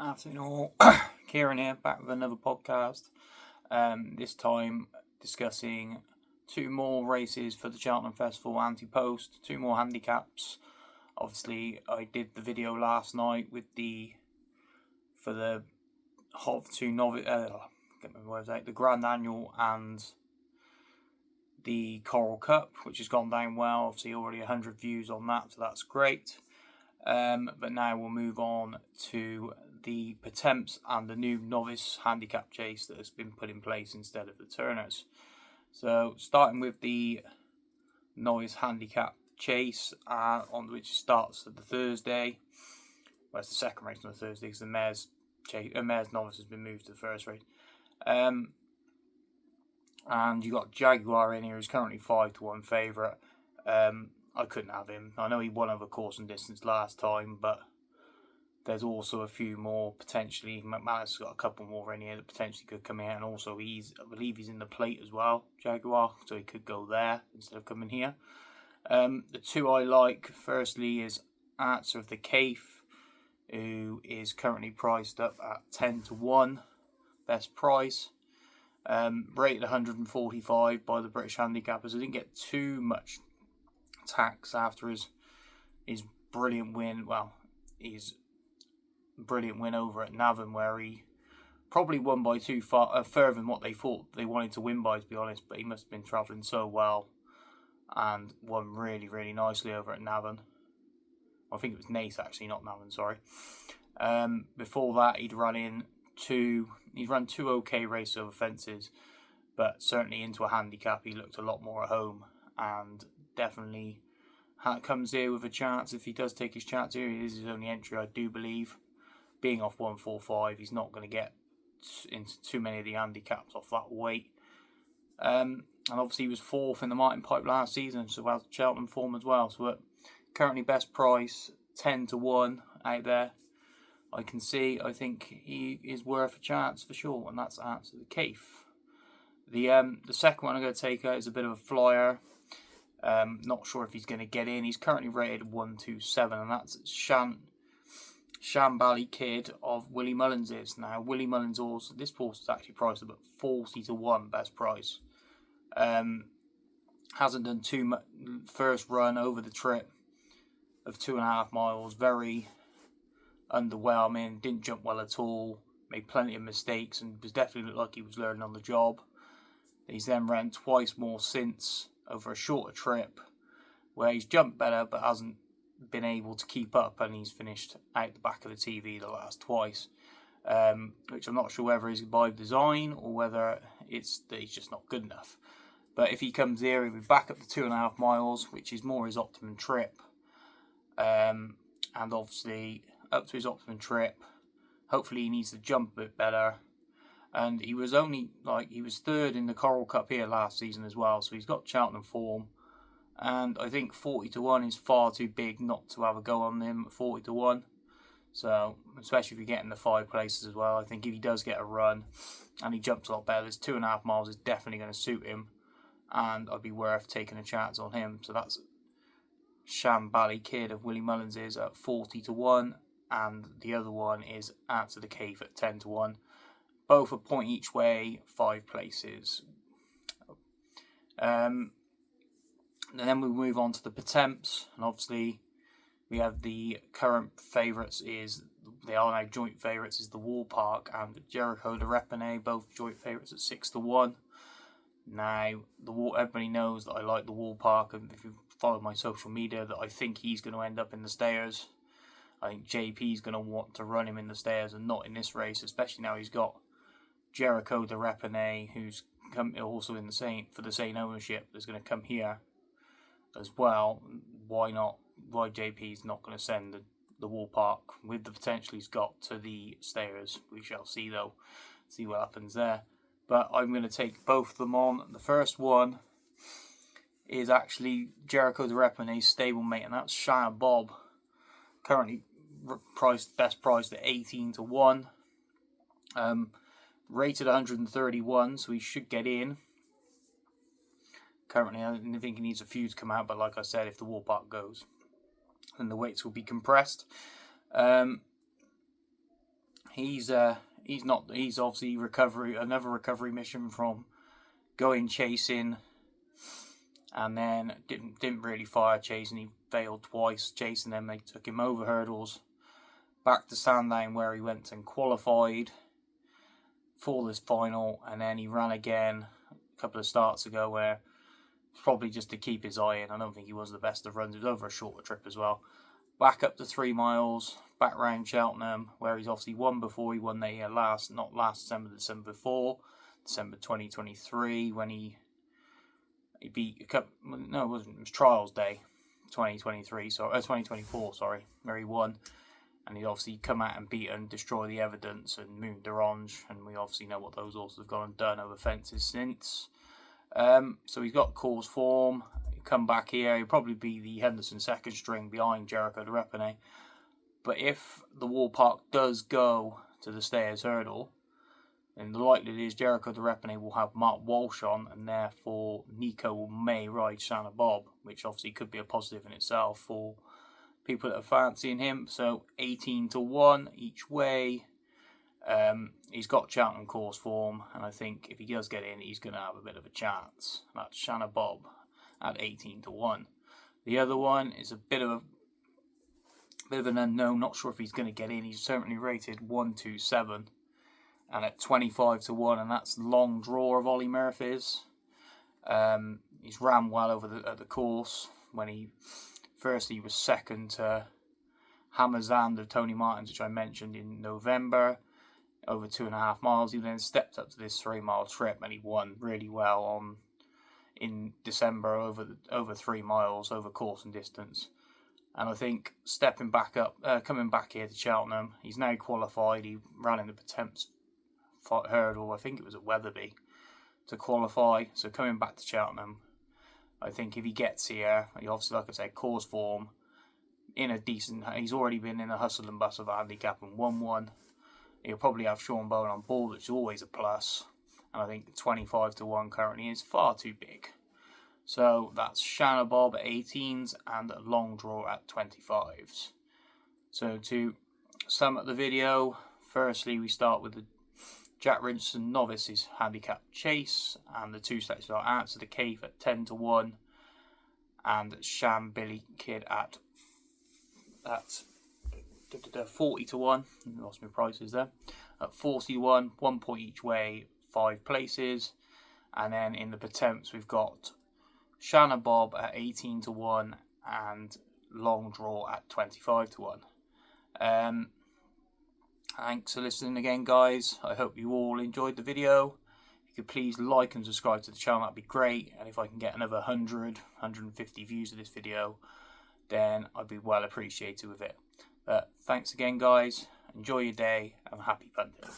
Afternoon all, Kieran here, back with another podcast. This time discussing two more races for the Cheltenham Festival Ante-post, two more handicaps. Obviously, I did the video last night with for the two novice, the Grand Annual and the Coral Cup, which has gone down well. Obviously, already 100 views on that, so that's great. But now we'll move on to the pertempts and the new novice handicap chase that has been put in place instead of the turners. So starting with the novice handicap chase, on which starts at the Thursday. Well, it's the second race on the Thursday because the mare's novice has been moved to the first race. And you got Jaguar in here, who's currently 5-1 favourite. I couldn't have him. I know he won over course and distance last time, but there's also a few more potentially. McManus has got a couple more in here that potentially could come here, and also I believe he's in the plate as well, Jaguar, so he could go there instead of coming here. The two I like, firstly, is Answer of the Cafe, who is currently priced up at 10-1, best price. Rated 145 by the British handicappers. I didn't get too much tax after his brilliant win. Well, his brilliant win over at Navan, where he probably won by further than what they thought they wanted to win by, to be honest. But he must have been travelling so well and won really, really nicely over at Navan. I think it was Nace actually, not Navan. Sorry. Before that, he'd run two okay races over fences, but certainly into a handicap, he looked a lot more at home and definitely comes here with a chance. If he does take his chance here, it is his only entry, I do believe. Being off 145, he's not going to get into too many of the handicaps off that weight. And obviously, he was fourth in the Martin Pipe last season, so has Cheltenham form as well. So currently best price 10-1 out there. I think he is worth a chance for sure, and that's Answer the Cafe. The second one I'm going to take out is a bit of a flyer. Not sure if he's going to get in. He's currently rated 127, and that's Shambally Kid of Willie Mullins is. Now, Willie Mullins also, this horse is actually priced up at 40-1 best price. Hasn't done too much. First run over the trip of 2.5 miles, very underwhelming, didn't jump well at all, made plenty of mistakes, and was definitely looked like he was learning on the job. He's then ran twice more since over a shorter trip, where he's jumped better but hasn't been able to keep up, and he's finished out the back of the TV the last twice, which I'm not sure whether is by design or whether it's that he's just not good enough. But if he comes here, he'll be back up to 2.5 miles, which is more his optimum trip, and obviously up to his optimum trip, hopefully he needs to jump a bit better. And he was third in the Coral Cup here last season as well, so he's got Cheltenham form. And I think 40-1 is far too big not to have a go on him at 40-1. So, especially if you're getting the 5 places as well, I think if he does get a run and he jumps a lot better, this 2.5 miles is definitely going to suit him, and I'd be worth taking a chance on him. So that's Shambally Kid of Willie Mullins is at 40-1, and the other one is Answer the Cafe at 10-1. Both a point each way, 5 places. And then we move on to the pertempts, and obviously we have the current favourites they are now joint favourites, is the Wall Park and Jericho de Repene, both joint favourites at 6-1. Now, everybody knows that I like the Wall Park, and if you follow my social media, that I think he's going to end up in the stayers. I think JP's going to want to run him in the stayers and not in this race, especially now he's got Jericho de Repene, who's come also in for the same ownership, that's going to come here as well. Why not? Why JP's not going to send the Wall Park with the potential he's got to the stayers? We shall see though. See what happens there. But I'm going to take both of them on. The first one is actually Jericho de Repene's stablemate, and that's Shire Bob. Currently best priced at 18-1. Rated 131, so he should get in. Currently, I think he needs a few to come out, but like I said, if the Wall Park goes, then the weights will be compressed. He's obviously another recovery mission from going chasing, and then didn't really fire chasing. He failed twice chasing them. They took him over hurdles, back to Sandown where he went and qualified for this final, and then he ran again a couple of starts ago where probably just to keep his eye in. I don't think he was the best of runs. It was over a shorter trip as well. Back up to 3 miles, back round Cheltenham, where he's obviously won before. He won there not last December, December before, December 2023, when he beat a couple. No, it wasn't. It was Trials Day, 2024. Sorry, where he won, and he obviously come out and beat and destroy the evidence and Moon d'Orange, and we obviously know what those horses have gone and done over fences since. So he's got course form. He'll come back here. He'll probably be the Henderson second string behind Jericho de Repene. But if the Wall Park does go to the Stayers Hurdle, then the likelihood is Jericho de Repene will have Mark Walsh on, and therefore Nico may ride Shanna Bob, which obviously could be a positive in itself for people that are fancying him. So 18-1 each way. He's got Cheltenham course form, and I think if he does get in, he's going to have a bit of a chance. That's Shanna Bob at 18-1. The other one is a bit of an unknown. Not sure if he's going to get in. He's certainly rated 1-7, and at 25-1, and that's Long Draw of Ollie Murphy's. He's ran well over the course when he was second to Hammerzand of Tony Martin's, which I mentioned in November, over 2.5 miles. He then stepped up to this 3-mile trip, and he won really well in December over 3 miles over course and distance. And I think stepping back up, coming back here to Cheltenham, he's now qualified. He ran in the pertempts hurdle, I think it was at Wetherby, to qualify. So coming back to Cheltenham, I think if he gets here, he obviously, like I said, course form, in a decent. He's already been in a hustle and bustle of a handicap and won one. He'll probably have Sean Bowen on board, which is always a plus. And I think 25-1 currently is far too big. So that's Shanna Bob at 18s and Long Draw at 25s. So to sum up the video, firstly we start with the Jack Richardson Novice's handicap chase, and the two selections are Answer the Cave at 10-1 and Sham Billy Kid at 40-1. Lost my prices there. At 40-1, 1 point each way, 5 places. And then in the pertempts we've got Shanna Bob at 18-1 and Long Draw at 25-1. Thanks for listening again, guys. I hope you all enjoyed the video. If you could please like and subscribe to the channel, that'd be great. And if I can get another 150 views of this video, then I'd be well appreciated with it. But thanks again, guys. Enjoy your day and happy punting.